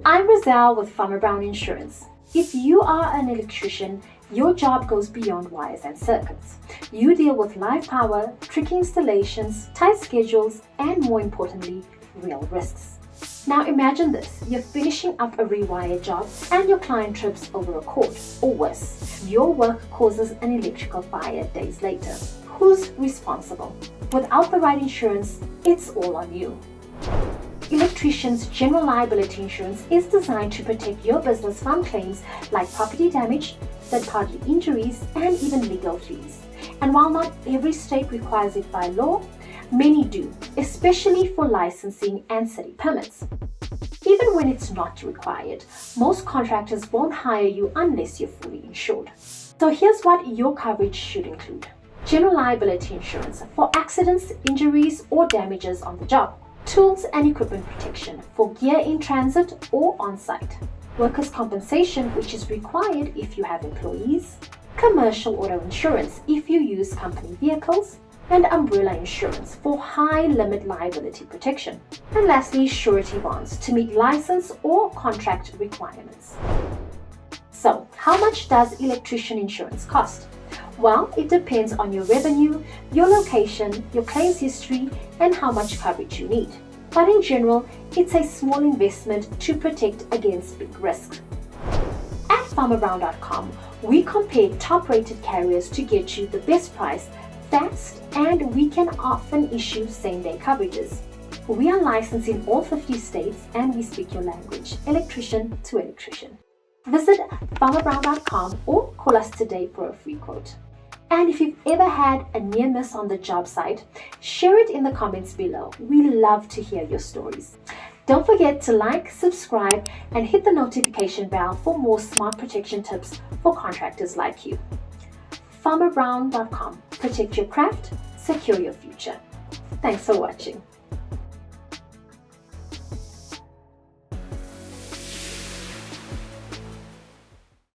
I'm Razelle with FarmerBrown Insurance. If you are an electrician, your job goes beyond wires and circuits. You deal with live power, tricky installations, tight schedules, and more importantly, real risks. Now imagine this, you're finishing up a rewire job and your client trips over a cord, or worse, your work causes an electrical fire days later. Who's responsible? Without the right insurance, it's all on you. Electrician's General Liability Insurance is designed to protect your business from claims like property damage, third-party injuries, and even legal fees. And while not every state requires it by law, many do, especially for licensing and city permits. Even when it's not required, most contractors won't hire you unless you're fully insured. So here's what your coverage should include. General Liability Insurance for accidents, injuries, or damages on the job. Tools and equipment protection for gear in transit or on-site. Workers' compensation, which is required if you have employees. Commercial auto insurance if you use company vehicles. And umbrella insurance for high-limit liability protection. And lastly, surety bonds to meet license or contract requirements. So, how much does electrician insurance cost? Well, it depends on your revenue, your location, your claims history, and how much coverage you need. But in general, it's a small investment to protect against big risks. At FarmerBrown.com, we compare top-rated carriers to get you the best price fast, and we can often issue same-day coverages. We are licensed in all 50 states and we speak your language, electrician to electrician. Visit FarmerBrown.com or call us today for a free quote. And if you've ever had a near miss on the job site, share it in the comments below. We love to hear your stories. Don't forget to like, subscribe, and hit the notification bell for more smart protection tips for contractors like you. FarmerBrown.com. Protect your craft, secure your future. Thanks for watching.